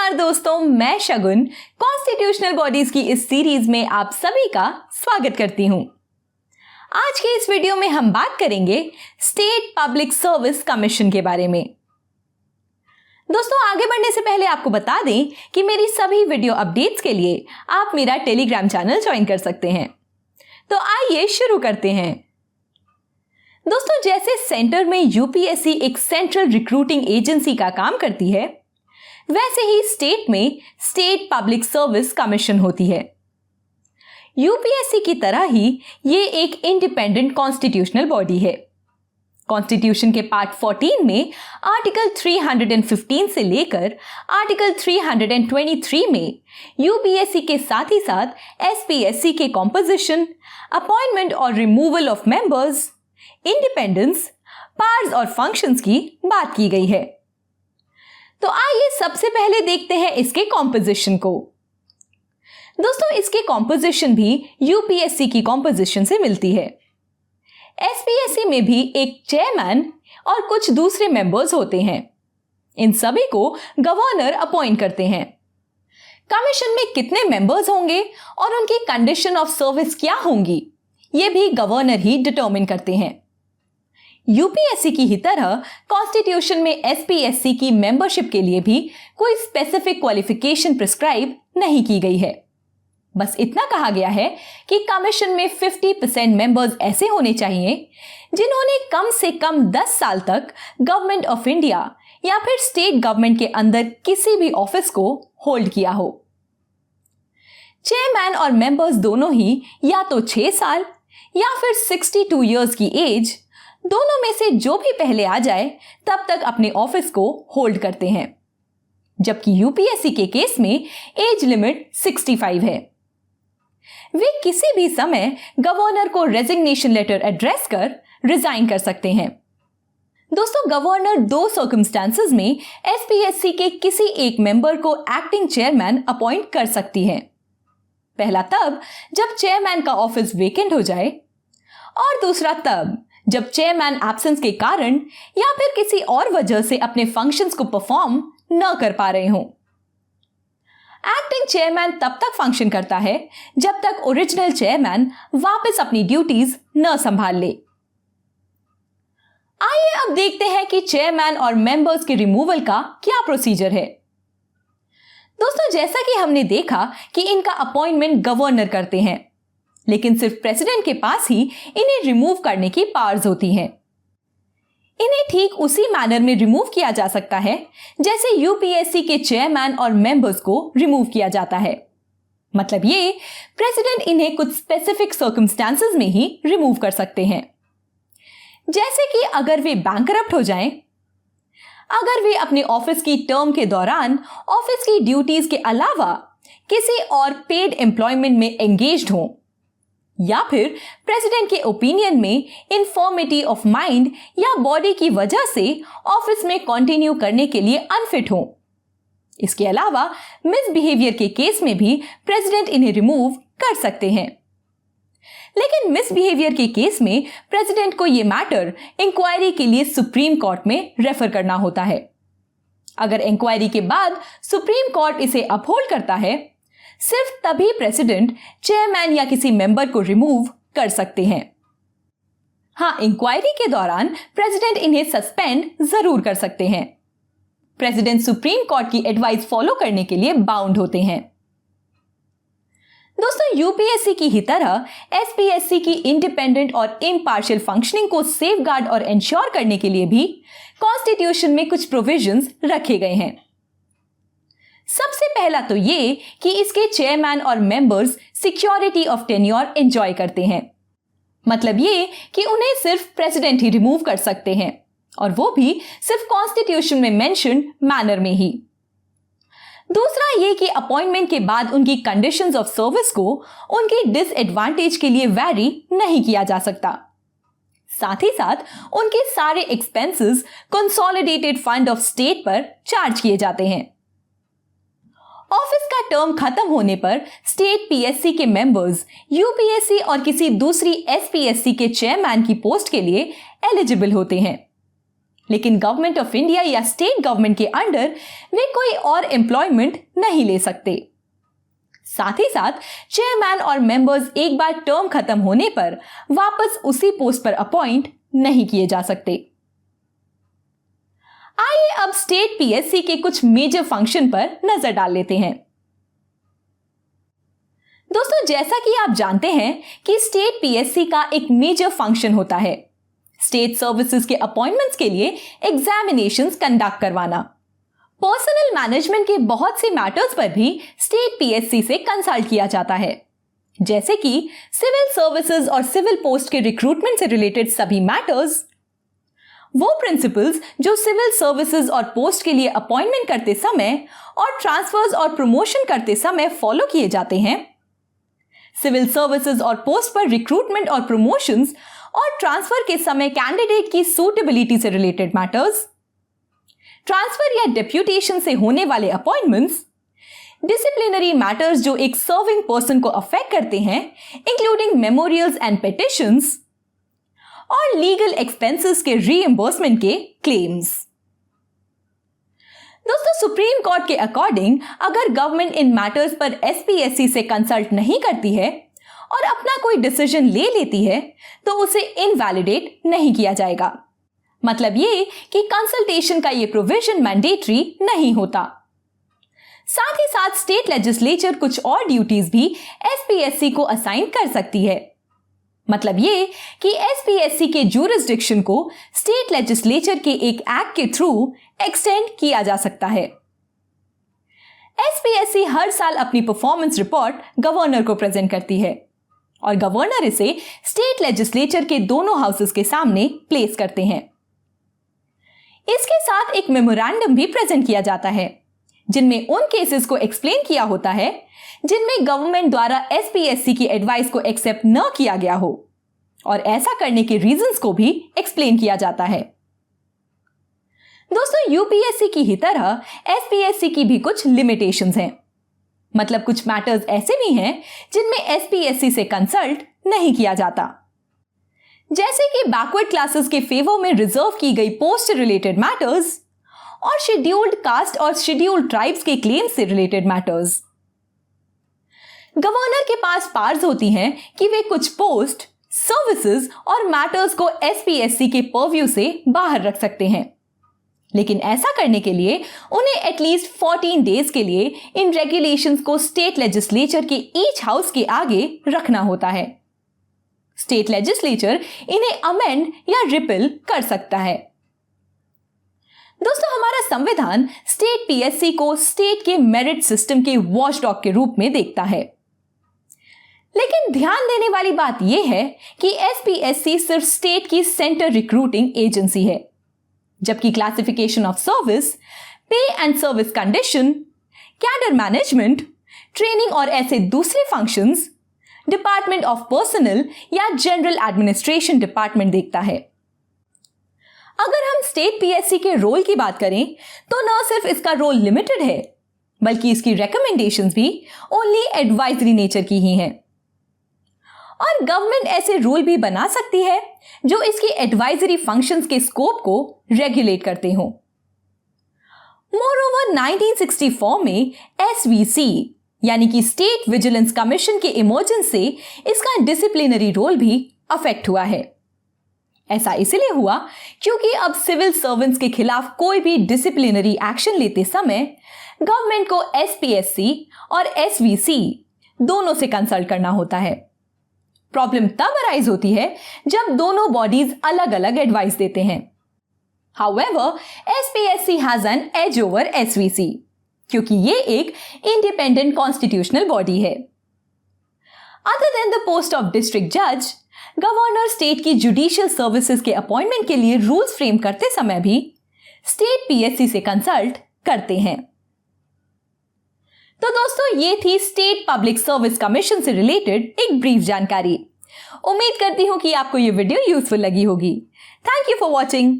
नमस्कार दोस्तों, मैं शगुन कॉन्स्टिट्यूशनल बॉडीज की इस सीरीज में आप सभी का स्वागत करती हूं। आज के इस वीडियो में हम बात करेंगे स्टेट पब्लिक सर्विस कमीशन के बारे में। दोस्तों, आगे बढ़ने से पहले आपको बता दें कि मेरी सभी वीडियो अपडेट्स के लिए आप मेरा टेलीग्राम चैनल ज्वाइन कर सकते हैं। तो आइए शुरू करते हैं। दोस्तों, जैसे सेंटर में यूपीएससी एक सेंट्रल रिक्रूटिंग एजेंसी का काम करती है, वैसे ही स्टेट में स्टेट पब्लिक सर्विस कमीशन होती है। यूपीएससी की तरह ही ये एक इंडिपेंडेंट कॉन्स्टिट्यूशनल बॉडी है। कॉन्स्टिट्यूशन के पार्ट 14 में आर्टिकल 315 से लेकर आर्टिकल 323 में यूपीएससी के साथ ही साथ एसपीएससी के कॉम्पोजिशन, अपॉइंटमेंट और removal of members, independence, powers और फंक्शंस की बात की गई है। तो आइए सबसे पहले देखते हैं इसके कॉम्पोजिशन को। दोस्तों, इसके कॉम्पोजिशन भी यूपीएससी की कॉम्पोजिशन से मिलती है। एसपीएससी में भी एक चेयरमैन और कुछ दूसरे मेंबर्स होते हैं। इन सभी को गवर्नर अपॉइंट करते हैं। कमीशन में कितने मेंबर्स होंगे और उनकी कंडीशन ऑफ सर्विस क्या होंगी, ये भी गवर्नर ही डिटरमिन करते हैं। यूपीएससी की ही तरह कॉन्स्टिट्यूशन में एसपीएससी की मेंबरशिप के लिए भी कोई स्पेसिफिक क्वालिफिकेशन प्रिस्क्राइब नहीं की गई है। बस इतना कहा गया है कि कमीशन में 50% मेंबर्स ऐसे होने चाहिए जिन्होंने कम से कम 10 साल तक गवर्नमेंट ऑफ इंडिया या फिर स्टेट गवर्नमेंट के अंदर किसी भी ऑफिस को होल्ड किया हो। चेयरमैन और मेंबर्स दोनों ही या तो 6 साल या फिर 62 इयर्स की एज, दोनों में से जो भी पहले आ जाए तब तक अपने ऑफिस को होल्ड करते हैं, जबकि यूपीएससी के केस में एज लिमिट 65 है। वे किसी भी समय गवर्नर को रेजिग्नेशन लेटर एड्रेस कर रिजाइन कर सकते हैं। दोस्तों, गवर्नर 2 सर्कमस्टांसेस में एसपीएससी के किसी एक मेंबर को एक्टिंग चेयरमैन अपॉइंट कर सकती है। पहला तब जब चेयरमैन का ऑफिस वेकेंट हो जाए, और दूसरा तब जब चेयरमैन एब्सेंस के कारण या फिर किसी और वजह से अपने फंक्शंस को परफॉर्म न कर पा रहे हों। एक्टिंग चेयरमैन तब तक फंक्शन करता है जब तक ओरिजिनल चेयरमैन वापस अपनी ड्यूटीज न संभाल ले। आइए अब देखते हैं कि चेयरमैन और मेंबर्स के रिमूवल का क्या प्रोसीजर है। दोस्तों, जैसा कि हमने देखा कि इनका अपॉइंटमेंट गवर्नर करते हैं, लेकिन सिर्फ प्रेसिडेंट के पास ही इन्हें रिमूव करने की पावर्स होती हैं। इन्हें ठीक उसी मैनर में रिमूव किया जा सकता है जैसे यूपीएससी के चेयरमैन और मेंबर्स को रिमूव किया जाता है। मतलब ये प्रेसिडेंट इन्हें कुछ स्पेसिफिक सर्कमस्टांसेस में ही रिमूव कर सकते हैं, जैसे कि अगर वे बैंकरप्ट हो जाएं, अगर वे अपने ऑफिस की टर्म के दौरान ऑफिस की ड्यूटीज के अलावा किसी और पेड एम्प्लॉयमेंट में एंगेज्ड हों, या फिर प्रेसिडेंट के ओपिनियन में इन्फॉर्मिटी ऑफ माइंड या बॉडी की वजह से ऑफिस में कंटिन्यू करने के लिए अनफिट हो। इसके अलावा मिसबिहेवियर के केस में भी प्रेसिडेंट इन्हें रिमूव कर सकते हैं। लेकिन मिसबिहेवियर के केस में प्रेसिडेंट को यह मैटर इंक्वायरी के लिए सुप्रीम कोर्ट में रेफर करना होता है। अगर इंक्वायरी के बाद सुप्रीम कोर्ट इसे अपहोल्ड करता है, सिर्फ तभी प्रेसिडेंट चेयरमैन या किसी मेंबर को रिमूव कर सकते हैं। हाँ, इंक्वायरी के दौरान प्रेसिडेंट इन्हें सस्पेंड जरूर कर सकते हैं। प्रेसिडेंट सुप्रीम कोर्ट की एडवाइस फॉलो करने के लिए बाउंड होते हैं। दोस्तों, यूपीएससी की ही तरह एसपीएससी की इंडिपेंडेंट और इम्पार्शियल फंक्शनिंग को सेफगार्ड और इंश्योर करने के लिए भी कॉन्स्टिट्यूशन में कुछ प्रोविजंस रखे गए हैं। सबसे पहला तो ये कि इसके चेयरमैन और members security of tenure enjoy करते हैं। मतलब ये कि उन्हें सिर्फ प्रेसिडेंट ही रिमूव कर सकते हैं, और वो भी सिर्फ कॉन्स्टिट्यूशन में मेंशन्ड मैनर में ही। दूसरा ये कि अपॉइंटमेंट के बाद उनकी कंडीशंस ऑफ सर्विस को उनकी डिसएडवांटेज के लिए वैरी नहीं किया जा सकता। साथ ही साथ उनके सारे expenses consolidated fund of state पर चार्ज किए जाते हैं। ऑफिस का टर्म खत्म होने पर स्टेट पीएससी के मेंबर्स यूपीएससी और किसी दूसरी एसपीएससी के चेयरमैन की पोस्ट के लिए एलिजिबल होते हैं। लेकिन गवर्नमेंट ऑफ इंडिया या स्टेट गवर्नमेंट के अंडर वे कोई और एम्प्लॉयमेंट नहीं ले सकते। साथ ही साथ चेयरमैन और मेंबर्स एक बार टर्म खत्म होने पर वापस उसी पोस्ट पर अपॉइंट नहीं किए जा सकते। आइए अब स्टेट पीएससी के कुछ मेजर फंक्शन पर नजर डाल लेते हैं। दोस्तों, जैसा कि आप जानते हैं कि स्टेट पीएससी का एक मेजर फंक्शन होता है स्टेट सर्विसेज के अपॉइंटमेंट्स के लिए एग्जामिनेशंस कंडक्ट करवाना। पर्सनल मैनेजमेंट के बहुत से मैटर्स पर भी स्टेट पीएससी से कंसल्ट किया जाता है, जैसे कि सिविल सर्विसेज और सिविल पोस्ट के रिक्रूटमेंट से रिलेटेड सभी मैटर्स, वो प्रिंसिपल्स जो सिविल सर्विसेज और पोस्ट के लिए अपॉइंटमेंट करते समय और ट्रांसफर्स और प्रमोशन करते समय फॉलो किए जाते हैं, सिविल सर्विसेज और पोस्ट पर रिक्रूटमेंट और प्रमोशंस और ट्रांसफर के समय कैंडिडेट की सूटेबिलिटी से रिलेटेड मैटर्स, ट्रांसफर या डेप्यूटेशन से होने वाले अपॉइंटमेंट्स, डिसिप्लिनरी मैटर्स जो एक सर्विंग पर्सन को अफेक्ट करते हैं इंक्लूडिंग मेमोरियल्स एंड पिटिशंस, और लीगल एक्सपेंसेस के रीइंबर्समेंट के क्लेम्स। दोस्तों, सुप्रीम कोर्ट के अकॉर्डिंग अगर गवर्नमेंट इन मैटर्स पर एसपीएससी से कंसल्ट नहीं करती है और अपना कोई डिसीजन ले लेती है तो उसे इनवैलिडेट नहीं किया जाएगा। मतलब ये कि कंसल्टेशन का ये प्रोविजन मैंडेटरी नहीं होता। साथ ही साथ स्टेट लेजिस्लेचर कुछ और ड्यूटीज भी एसपीएससी को असाइन कर सकती है। मतलब ये कि एसपीएससी के ज्यूरिसडिक्शन को स्टेट लेजिस्लेचर के एक एक्ट के थ्रू एक्सटेंड किया जा सकता है। एसपीएससी हर साल अपनी परफॉर्मेंस रिपोर्ट गवर्नर को प्रेजेंट करती है और गवर्नर इसे स्टेट लेजिस्लेचर के दोनों हाउसेस के सामने प्लेस करते हैं। इसके साथ एक मेमोरेंडम भी प्रेजेंट किया जाता है जिनमें उन केसेस को एक्सप्लेन किया होता है जिनमें गवर्नमेंट द्वारा एसपीएससी की एडवाइस को एक्सेप्ट न किया गया हो और ऐसा करने के रीजंस को भी एक्सप्लेन किया जाता है। दोस्तों, यूपीएससी की ही तरह एसपीएससी की भी कुछ लिमिटेशंस हैं। मतलब कुछ मैटर्स ऐसे भी हैं जिनमें एसपीएससी से कंसल्ट नहीं किया जाता, जैसे कि बैकवर्ड क्लासेस के फेवर में रिजर्व की गई पोस्ट से रिलेटेड मैटर्स और शेड्यूल्ड कास्ट और शेड्यूल्ड ट्राइब्स के क्लेम से रिलेटेड मैटर्स। गवर्नर के पास पावर्स होती हैं कि वे कुछ पोस्ट, सर्विसेज और मैटर्स को एसपीएससी के पर्व्यू से बाहर रख सकते हैं, लेकिन ऐसा करने के लिए उन्हें एटलीस्ट 14 डेज के लिए इन रेगुलेशंस को स्टेट लेजिस्लेचर के ईच हाउस के आगे रखना होता है। स्टेट लेजिस्लेचर इन्हें अमेंड या रिपेल कर सकता है। दोस्तों, हमारा संविधान स्टेट पीएससी को स्टेट के मेरिट सिस्टम के वॉचडॉग के रूप में देखता है, लेकिन ध्यान देने वाली बात यह है कि एसपीएससी सिर्फ स्टेट की सेंटर रिक्रूटिंग एजेंसी है, जबकि क्लासिफिकेशन ऑफ सर्विस, पे and service condition, cadre management, training और ऐसे दूसरे फंक्शंस डिपार्टमेंट ऑफ पर्सनल या जनरल एडमिनिस्ट्रेशन डिपार्टमेंट देखता है। अगर हम स्टेट पीएससी के रोल की बात करें तो न सिर्फ इसका रोल लिमिटेड है, बल्कि इसकी रिकमेंडेशंस भी ओनली एडवाइजरी नेचर की ही हैं। और गवर्नमेंट ऐसे रूल भी बना सकती है जो इसकी एडवाइजरी फंक्शंस के स्कोप को रेगुलेट करते हों। मोरओवर 1964 में एसवीसी यानी कि स्टेट विजिलेंस कमीशन के इमर्जेंस से इसका डिसिप्लिनरी रोल भी अफेक्ट हुआ है। ऐसा इसलिए हुआ क्योंकि अब सिविल सर्वेंट्स के खिलाफ कोई भी डिसिप्लिनरी एक्शन लेते समय गवर्नमेंट को एसपीएससी और एसवीसी दोनों से कंसल्ट करना होता है। प्रॉब्लम तब अराइज होती है जब दोनों बॉडीज अलग अलग एडवाइस देते हैं। However, SPSC has an edge over SVC क्योंकि ये एक इंडिपेंडेंट कॉन्स्टिट्यूशनल बॉडी है। Other than the post of district जज, गवर्नर स्टेट की जुडिशियल सर्विसेज के अपॉइंटमेंट के लिए रूल्स फ्रेम करते समय भी स्टेट पीएससी से कंसल्ट करते हैं। तो दोस्तों, ये थी स्टेट पब्लिक सर्विस कमीशन से रिलेटेड एक ब्रीफ जानकारी। उम्मीद करती हूं कि आपको ये वीडियो यूजफुल लगी होगी। Thank you for watching.